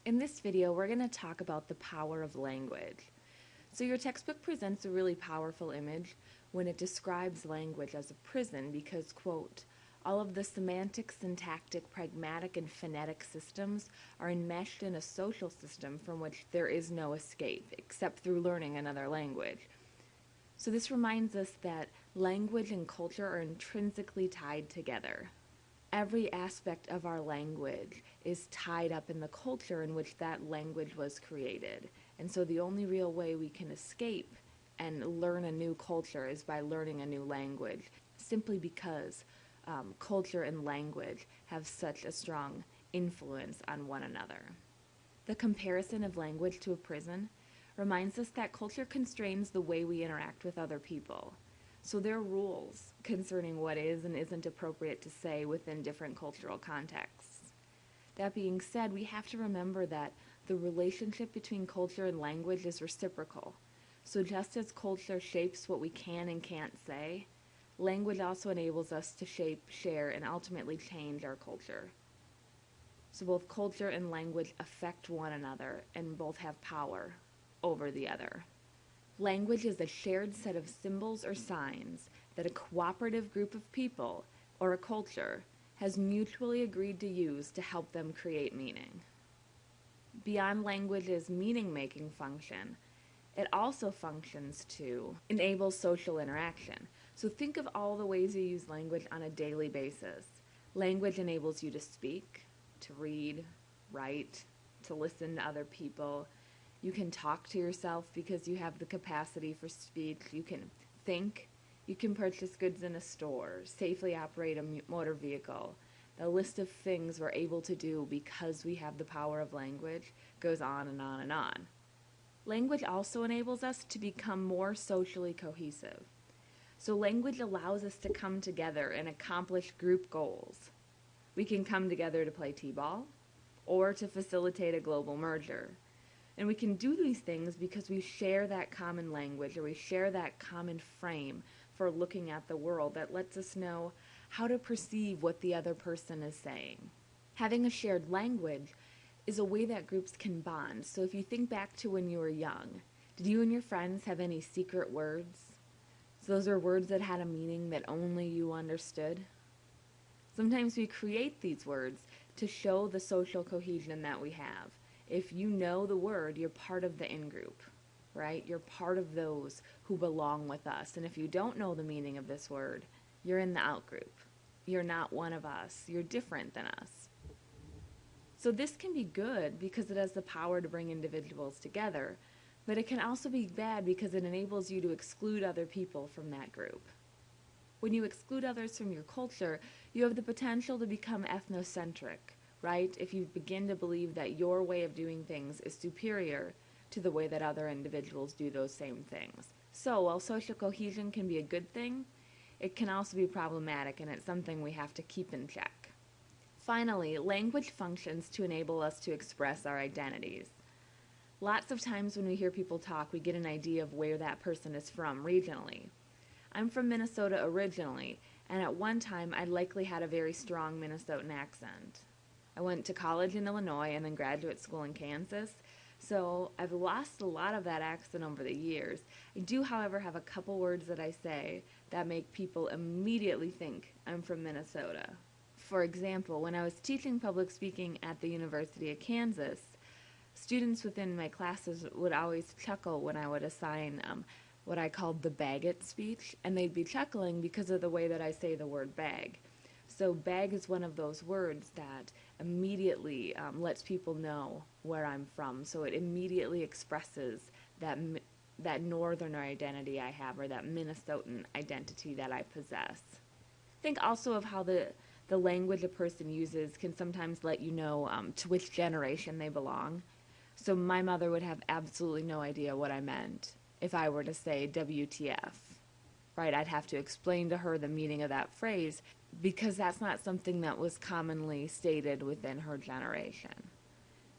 In this video, we're going to talk about the power of language. So your textbook presents a really powerful image when it describes language as a prison because, quote, all of the semantic, syntactic, pragmatic, and phonetic systems are enmeshed in a social system from which there is no escape except through learning another language. So this reminds us that language and culture are intrinsically tied together. Every aspect of our language is tied up in the culture in which that language was created. And so the only real way we can escape and learn a new culture is by learning a new language, simply because culture and language have such a strong influence on one another. The comparison of language to a prison reminds us that culture constrains the way we interact with other people. So there are rules concerning what is and isn't appropriate to say within different cultural contexts. That being said, we have to remember that the relationship between culture and language is reciprocal. So just as culture shapes what we can and can't say, language also enables us to shape, share, and ultimately change our culture. So both culture and language affect one another and both have power over the other. Language is a shared set of symbols or signs that a cooperative group of people, or a culture, has mutually agreed to use to help them create meaning. Beyond language's meaning-making function, it also functions to enable social interaction. So think of all the ways you use language on a daily basis. Language enables you to speak, to read, write, to listen to other people. You can talk to yourself because you have the capacity for speech. You can think. You can purchase goods in a store, safely operate a motor vehicle. The list of things we're able to do because we have the power of language goes on and on and on. Language also enables us to become more socially cohesive. So language allows us to come together and accomplish group goals. We can come together to play t-ball or to facilitate a global merger. And we can do these things because we share that common language, or we share that common frame for looking at the world that lets us know how to perceive what the other person is saying. Having a shared language is a way that groups can bond. So if you think back to when you were young, did you and your friends have any secret words? So those are words that had a meaning that only you understood. Sometimes we create these words to show the social cohesion that we have. If you know the word, you're part of the in-group, right? You're part of those who belong with us. And if you don't know the meaning of this word, you're in the out-group. You're not one of us. You're different than us. So this can be good because it has the power to bring individuals together, but it can also be bad because it enables you to exclude other people from that group. When you exclude others from your culture, you have the potential to become ethnocentric, right? If you begin to believe that your way of doing things is superior to the way that other individuals do those same things. So while social cohesion can be a good thing, it can also be problematic, and it's something we have to keep in check. Finally, language functions to enable us to express our identities. Lots of times when we hear people talk, we get an idea of where that person is from regionally. I'm from Minnesota originally, and at one time I likely had a very strong Minnesotan accent. I went to college in Illinois and then graduate school in Kansas, so I've lost a lot of that accent over the years. I do, however, have a couple words that I say that make people immediately think I'm from Minnesota. For example, when I was teaching public speaking at the University of Kansas, students within my classes would always chuckle when I would assign what I called the bag it speech, and they'd be chuckling because of the way that I say the word bag. So bag is one of those words that immediately lets people know where I'm from. So it immediately expresses that northern identity I have, or that Minnesotan identity that I possess. Think also of how the language a person uses can sometimes let you know to which generation they belong. So my mother would have absolutely no idea what I meant if I were to say WTF, right? I'd have to explain to her the meaning of that phrase because that's not something that was commonly stated within her generation.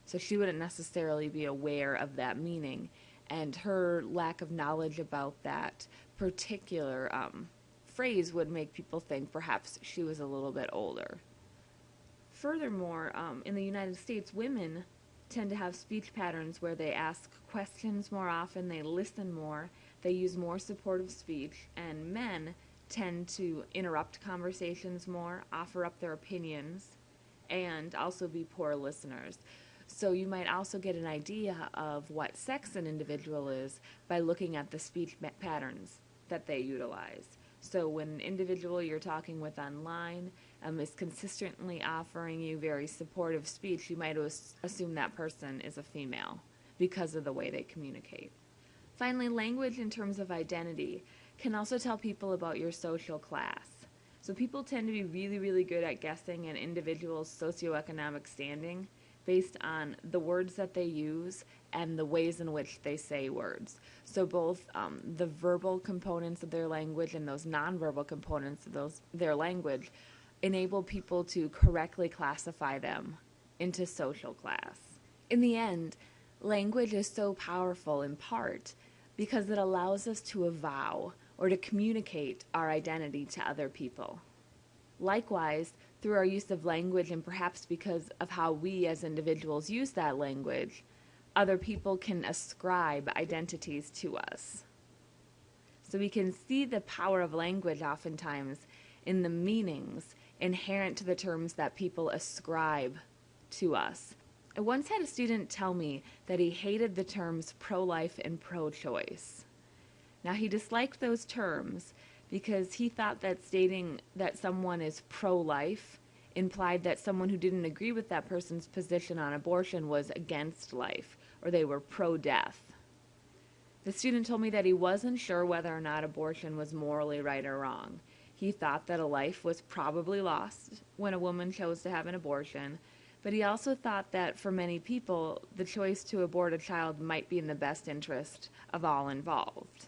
So she wouldn't necessarily be aware of that meaning, and her lack of knowledge about that particular phrase would make people think perhaps she was a little bit older. Furthermore, in the United States, women tend to have speech patterns where they ask questions more often, they listen more, they use more supportive speech, and men tend to interrupt conversations more, offer up their opinions, and also be poor listeners. So you might also get an idea of what sex an individual is by looking at the speech patterns that they utilize. So when an individual you're talking with online is consistently offering you very supportive speech, you might assume that person is a female because of the way they communicate. Finally, language in terms of identity can also tell people about your social class. So people tend to be really, really good at guessing an individual's socioeconomic standing based on the words that they use and the ways in which they say words. So both the verbal components of their language and those nonverbal components of their language enable people to correctly classify them into social class. In the end, language is so powerful in part because it allows us to avow or to communicate our identity to other people. Likewise, through our use of language, and perhaps because of how we as individuals use that language, other people can ascribe identities to us. So we can see the power of language oftentimes in the meanings inherent to the terms that people ascribe to us. I once had a student tell me that he hated the terms pro-life and pro-choice. Now, he disliked those terms because he thought that stating that someone is pro-life implied that someone who didn't agree with that person's position on abortion was against life, or they were pro-death. The student told me that he wasn't sure whether or not abortion was morally right or wrong. He thought that a life was probably lost when a woman chose to have an abortion, but he also thought that for many people, the choice to abort a child might be in the best interest of all involved.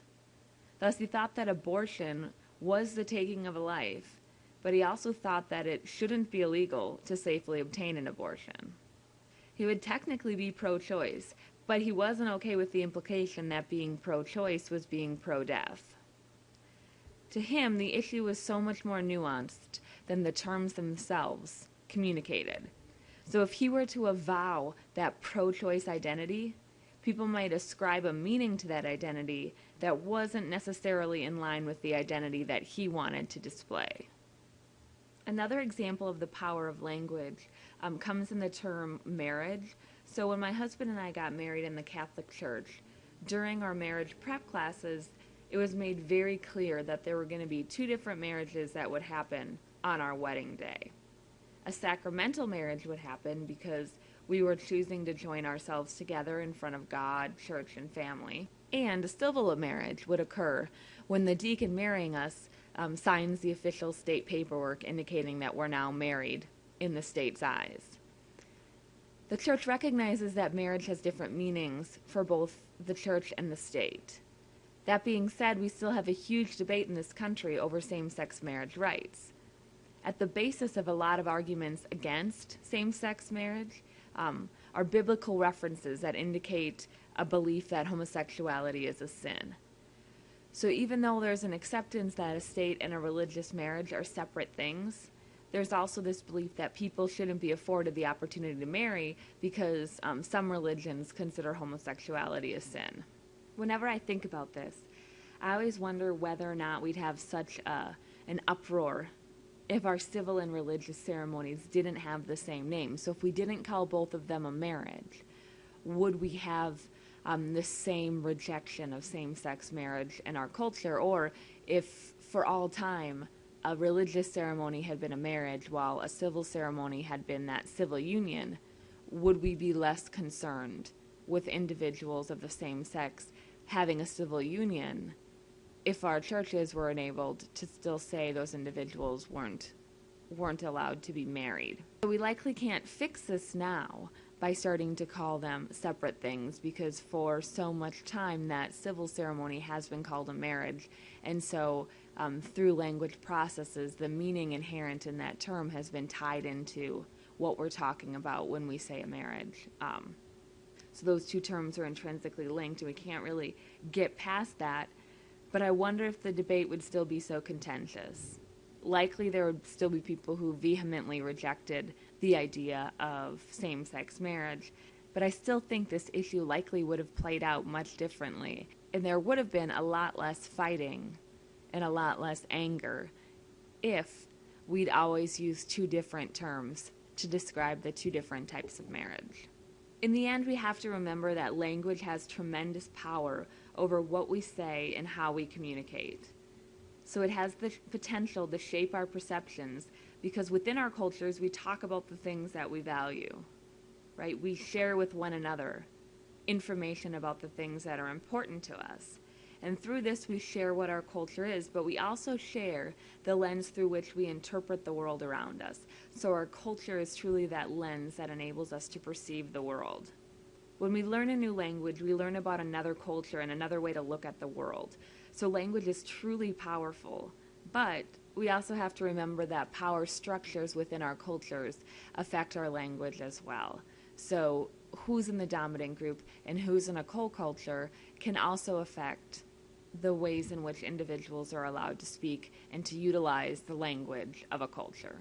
Thus, he thought that abortion was the taking of a life, but he also thought that it shouldn't be illegal to safely obtain an abortion. He would technically be pro-choice, but he wasn't okay with the implication that being pro-choice was being pro-death. To him, the issue was so much more nuanced than the terms themselves communicated. So if he were to avow that pro-choice identity, people might ascribe a meaning to that identity that wasn't necessarily in line with the identity that he wanted to display. Another example of the power of language comes in the term marriage. So when my husband and I got married in the Catholic Church, during our marriage prep classes, it was made very clear that there were going to be two different marriages that would happen on our wedding day. A sacramental marriage would happen because we were choosing to join ourselves together in front of God, church, and family. And a civil marriage would occur when the deacon marrying us signs the official state paperwork indicating that we're now married in the state's eyes. The church recognizes that marriage has different meanings for both the church and the state. That being said, we still have a huge debate in this country over same-sex marriage rights. At the basis of a lot of arguments against same-sex marriage are biblical references that indicate a belief that homosexuality is a sin. So even though there's an acceptance that a state and a religious marriage are separate things, there's also this belief that people shouldn't be afforded the opportunity to marry because some religions consider homosexuality a sin. Whenever I think about this, I always wonder whether or not we'd have such an uproar if our civil and religious ceremonies didn't have the same name. So if we didn't call both of them a marriage, would we have the same rejection of same-sex marriage in our culture? Or if for all time a religious ceremony had been a marriage while a civil ceremony had been that civil union, would we be less concerned with individuals of the same sex having a civil union if our churches were enabled to still say those individuals weren't allowed to be married? So we likely can't fix this now by starting to call them separate things, because for so much time that civil ceremony has been called a marriage, and so through language processes, the meaning inherent in that term has been tied into what we're talking about when we say a marriage. So those two terms are intrinsically linked, and we can't really get past that. But I wonder if the debate would still be so contentious. Likely there would still be people who vehemently rejected the idea of same-sex marriage. but I still think this issue likely would have played out much differently, and there would have been a lot less fighting and a lot less anger if we'd always used two different terms to describe the two different types of marriage. In the end, we have to remember that language has tremendous power over what we say and how we communicate. So it has the potential to shape our perceptions because within our cultures, we talk about the things that we value, right? We share with one another information about the things that are important to us. And through this, we share what our culture is, but we also share the lens through which we interpret the world around us. So our culture is truly that lens that enables us to perceive the world. When we learn a new language, we learn about another culture and another way to look at the world. So language is truly powerful, but we also have to remember that power structures within our cultures affect our language as well. So who's in the dominant group and who's in a co-culture can also affect the ways in which individuals are allowed to speak and to utilize the language of a culture.